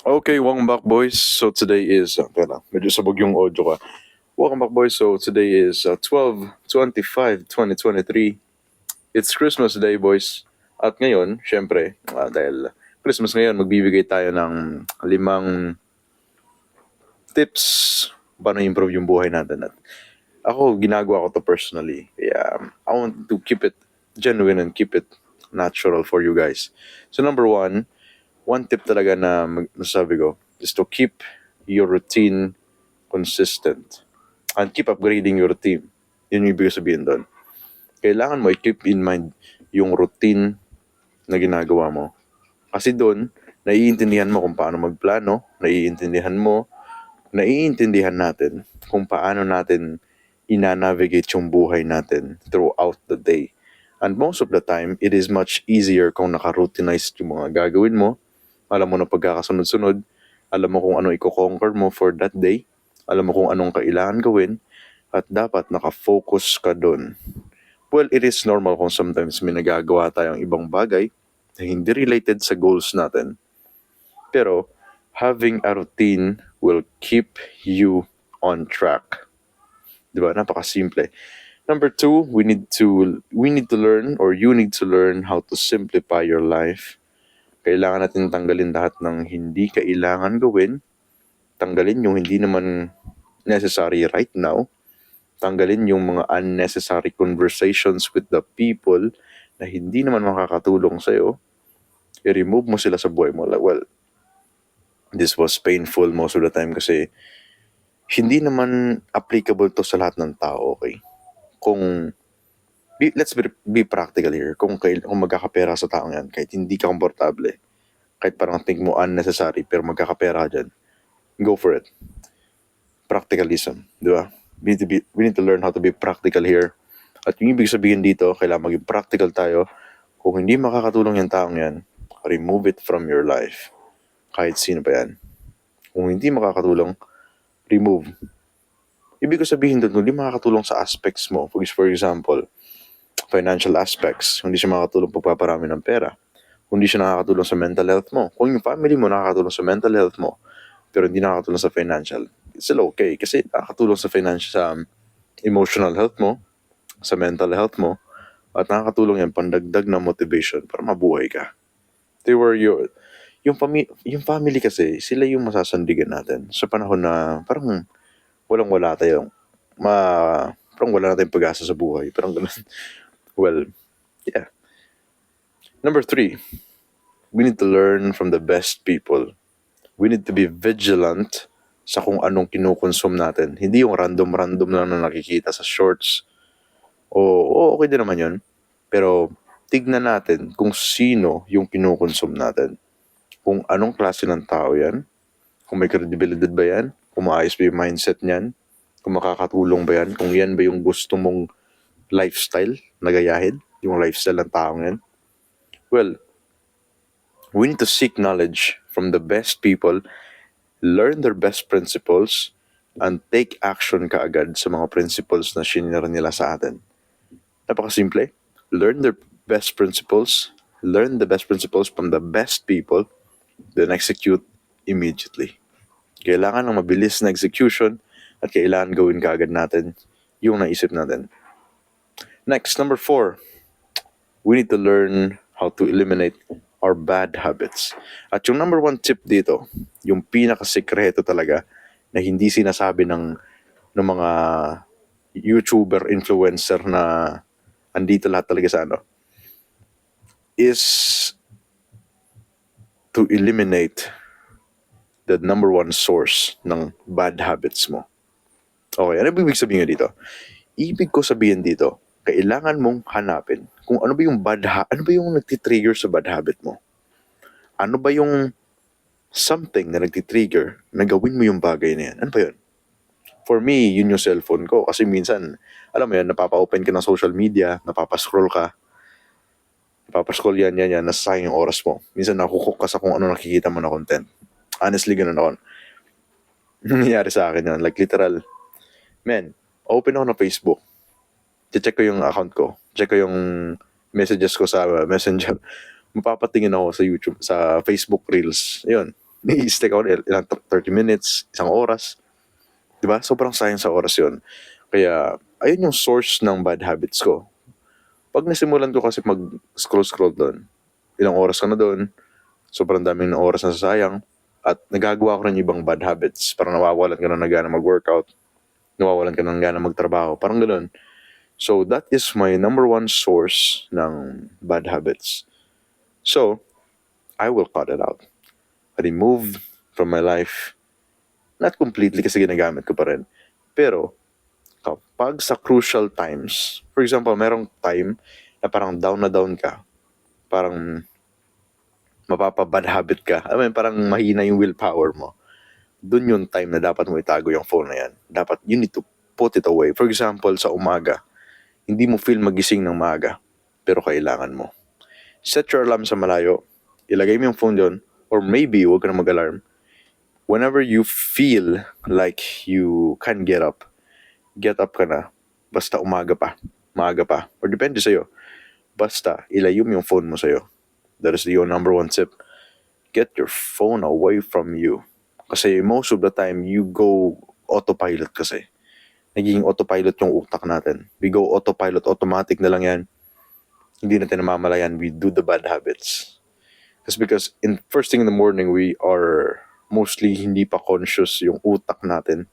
Okay, welcome back, boys. So today is, teka, medyo sabog yung audio ka. Welcome back, boys. So today is 12/25/2023. It's Christmas Day, boys. At ngayon, syempre, dahil Christmas ngayon, magbibigay tayo ng 5 tips paano improve yung buhay natin. At ako, ginagawa ko to personally. Kaya I want to keep it genuine and keep it natural for you guys. So number one tip talaga na masasabi ko is to keep your routine consistent and keep upgrading your routine. Yun yung ibig sabihin doon. Kailangan mo i-keep in mind yung routine na ginagawa mo. Kasi doon, naiintindihan mo kung paano magplano, naiintindihan natin kung paano natin ina-navigate yung buhay natin throughout the day. And most of the time, it is much easier kung naka-routinized yung mga gagawin mo. Alam mo na pagkakasunod-sunod, alam mo kung ano i-conquer mo for that day, alam mo kung anong kailangan gawin, at dapat naka-focus ka doon. Well, it is normal kung sometimes may nagagawa tayong ibang bagay na hindi related sa goals natin. Pero, having a routine will keep you on track. Diba? Napakasimple. Number two, we need to learn, or you need to learn how to simplify your life. Kailangan natin tanggalin lahat ng hindi kailangan gawin. Tanggalin yung hindi naman necessary right now. Tanggalin yung mga unnecessary conversations with the people na hindi naman makakatulong sa'yo. I-remove mo sila sa buhay mo. Well, this was painful most of the time kasi hindi naman applicable to sa lahat ng tao, okay? Let's be practical here. Kung magkakapera sa taong yan, kahit hindi ka komportable, kahit parang think mo unnecessary, pero magkakapera dyan, go for it. Practicalism, di ba? We need to learn how to be practical here. At yung ibig sabihin dito, kailangan maging practical tayo. Kung hindi makakatulong yung taong yan, remove it from your life. Kahit sino pa yan. Kung hindi makakatulong, remove. Ibig sabihin doon, kung hindi makakatulong sa aspects mo, for example, financial aspects, hindi siya makakatulong pagpaparami ng pera, kung hindi siya nakakatulong sa mental health mo, kung yung family mo nakakatulong sa mental health mo, pero hindi nakakatulong sa financial, it's still okay. Kasi nakakatulong sa financial, sa emotional health mo, sa mental health mo, at nakakatulong yan pandagdag na motivation para mabuhay ka. Yung family kasi, sila yung masasandigan natin sa panahon na parang walang-wala tayong, parang wala na tayong pag-asa sa buhay. Parang ganun. Well, yeah. Number 3, we need to learn from the best people. We need to be vigilant sa kung anong kinukonsume natin. Hindi yung random lang na nakikita sa shorts. Okay din naman yun. Pero tignan natin kung sino yung kinukonsume natin. Kung anong klase ng tao yan. Kung may credibility ba yan. Kung maayos ba yung mindset niyan. Kung makakatulong ba yan. Kung yan ba yung gusto mong lifestyle na gayahin. Yung lifestyle ng taong yan. Well, we need to seek knowledge from the best people, learn their best principles, and take action kaagad sa mga principles na shinare nila sa atin. Napakasimple. Learn the best principles from the best people, then execute immediately. Kailangan ng mabilis na execution at kailangan gawin kaagad natin yung naisip natin. Next, number 4, we need to learn how to eliminate our bad habits. At yung number 1 tip dito, yung pinakasikreto talaga na hindi sinasabi ng mga YouTuber, influencer na andito lahat talaga sa is to eliminate the number 1 source ng bad habits mo. Okay, ano ibig sabihin dito? Ibig ko sabihin dito, kailangan mong hanapin kung ano ba yung nagtitrigger sa bad habit mo. Ano ba yung something na nagtitrigger na gawin mo yung bagay na yan? Ano ba yun? For me, yun yung cellphone ko. Kasi minsan, alam mo yan, napapa-open ka ng social media, napapa-scroll yan, nasasayang yung oras mo. Minsan nakukook ka sa kung ano nakikita mo na content. Honestly, ganun ako. Nangyayari sa akin yun. Like literal, man, open ako ng Facebook. Check ko yung account ko. Check ko yung messages ko sa Messenger. Mapapatingin ako sa YouTube, sa Facebook Reels. Ayun. Nai-stick ako ilang 30 minutes, isang oras. Diba? Sobrang sayang sa oras yun. Kaya, ayun yung source ng bad habits ko. Pag nasimulan ko kasi mag-scroll doon, ilang oras ka na doon, sobrang daming oras na sasayang, at nagagawa ko rin ibang bad habits. Parang nawawalan ka na gana mag-workout, nawawalan ka ng gana magtrabaho, parang ganoon. So, that is my number one source ng bad habits. So, I will cut it out. Remove from my life. Not completely kasi ginagamit ko pa rin. Pero, kapag sa crucial times, for example, merong time na parang down na down ka, parang mapapa-bad habit ka, I mean, parang mahina yung willpower mo, dun yung time na dapat mo itago yung phone na yan. Dapat, you need to put it away. For example, sa umaga, hindi mo feel magising ng maaga, pero kailangan mo. Set your alarm sa malayo, ilagay mo yung phone doon, or maybe, huwag ka na mag-alarm. Whenever you feel like you can get up ka na. Basta umaga pa, maaga pa, or depende sa'yo. Basta, ilayo mo yung phone mo sa'yo. That is your number one tip. Get your phone away from you. Kasi most of the time, you go autopilot kasi. Nagiging autopilot yung utak natin. We go autopilot, automatic na lang yan. Hindi natin namamalayan, we do the bad habits. That's because in first thing in the morning, we are mostly hindi pa conscious yung utak natin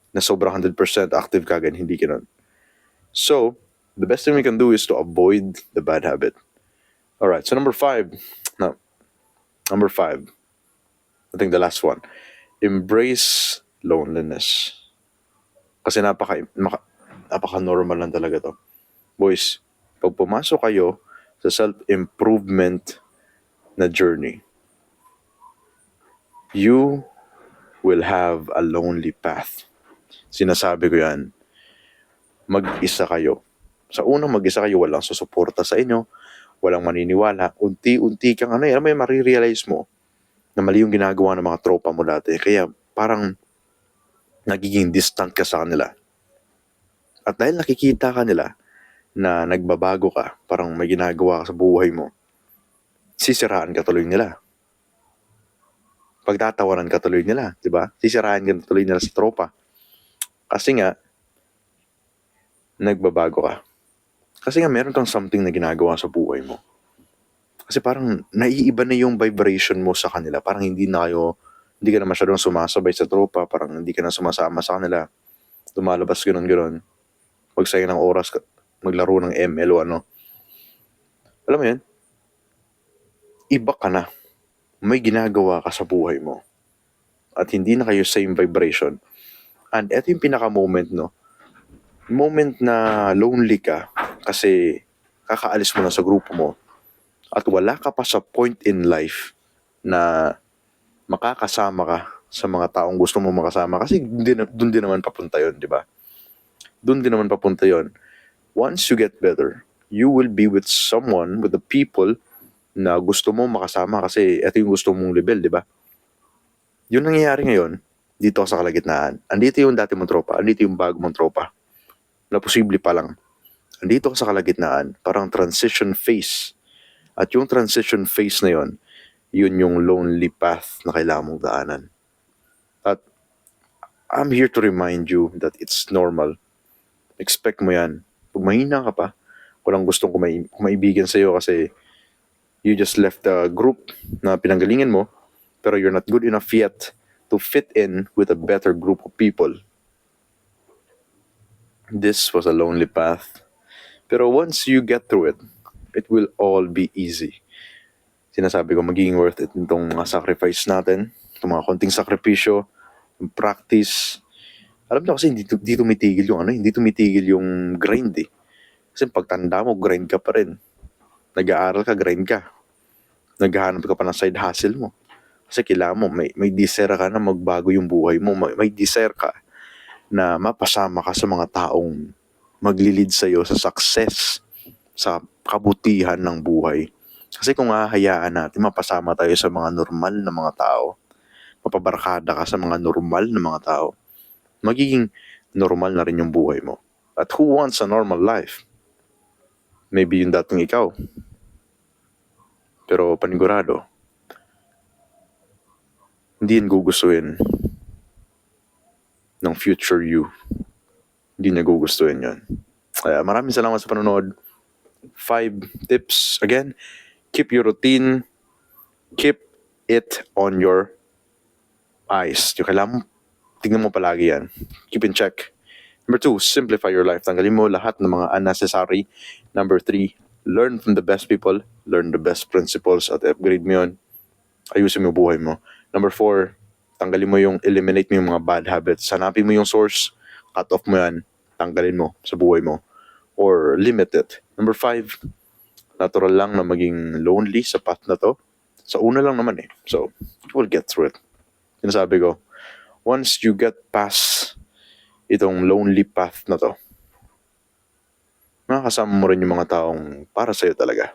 na sobrang 100% active kagad, hindi ganun. So, the best thing we can do is to avoid the bad habit. Alright, so number 5. I think the last one. Embrace loneliness. Kasi napaka-normal lang talaga to. Boys, pag pumasok kayo sa self-improvement na journey, you will have a lonely path. Sinasabi ko yan. Mag-isa kayo. Sa unang mag-isa kayo, walang susuporta sa inyo, walang maniniwala. Unti-unti kang may marirealize mo na mali yung ginagawa ng mga tropa mo dati. Kaya parang nagiging distant ka sa kanila. At dahil nakikita ka nila na nagbabago ka, parang may ginagawa ka sa buhay mo, sisiraan ka tuloy nila. Pagtatawanan ka tuloy nila, di ba? Sisiraan ka tuloy nila sa tropa. Kasi nga, nagbabago ka. Kasi nga meron kang something na ginagawa sa buhay mo. Kasi parang naiiba na yung vibration mo sa kanila. Parang hindi ka na masyadong sumasabay sa tropa. Parang hindi ka na sumasama sa kanila. Lumalabas ganun. Magsayang ng oras, maglaro ng ML o ano. Alam mo yan? Iba ka na. May ginagawa ka sa buhay mo. At hindi na kayo same vibration. And eto yung pinaka-moment, no? Moment na lonely ka kasi kakaalis mo na sa grupo mo at wala ka pa sa point in life na makakasama ka sa mga taong gusto mo makasama kasi doon din naman papunta yun, di ba? Doon din naman papunta yun. Once you get better, you will be with someone, with the people na gusto mo makasama kasi ito yung gusto mong level, di ba? Yung nangyayari ngayon, dito sa kalagitnaan, andito yung dati mong tropa, andito yung bago mong tropa na posible pa lang. Andito ka sa kalagitnaan, parang transition phase. At yung transition phase na yun yung lonely path na kailangan mong daanan. At I'm here to remind you that it's normal. Expect mo yan. Pag mahina ka pa, walang gustong kumaibigan sa'yo kasi you just left the group na pinanggalingan mo, pero you're not good enough yet to fit in with a better group of people. This was a lonely path. Pero once you get through it, it will all be easy. Sinasabi ko, magiging worth it itong mga sacrifice natin, itong mga konting sakripisyo, yung practice. Alam niyo kasi hindi tumitigil yung grind eh. Kasi pagtanda mo, grind ka pa rin. Nag-aaral ka, grind ka. Naghahanap ka pa ng side hustle mo. Kasi kailangan mo, may desire ka na magbago yung buhay mo. May desire ka na mapasama ka sa mga taong maglilid sa'yo sa success, sa kabutihan ng buhay. Kasi kung hahayaan natin, mapasama tayo sa mga normal na mga tao, mapabarkada ka sa mga normal na mga tao, magiging normal na rin yung buhay mo. At who wants a normal life? Maybe yung dating ikaw. Pero panigurado, hindi yan gugustuhin ng future you. Hindi niya gugustuhin yun. Kaya maraming salamat sa panonood. 5 tips. Again, keep your routine. Keep it on your eyes. Yung kailangan tingnan mo palagi yan. Keep in check. Number 2, simplify your life. Tanggalin mo lahat ng mga unnecessary. Number 3, learn from the best people. Learn the best principles at upgrade mo yun. Ayusin mo yung buhay mo. Number 4, tanggalin mo eliminate mo yung mga bad habits. Hanapin mo yung source, cut off mo yan, tanggalin mo sa buhay mo. Or limit it. Number 5, natural lang na maging lonely sa path na to. Sa una lang naman eh. So, you will get through it. Sinasabi ko, once you get past itong lonely path na to, makakasama mo rin yung mga taong para sa'yo talaga.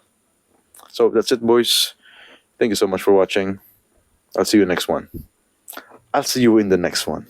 So, that's it, boys. Thank you so much for watching. I'll see you next one. I'll see you in the next one.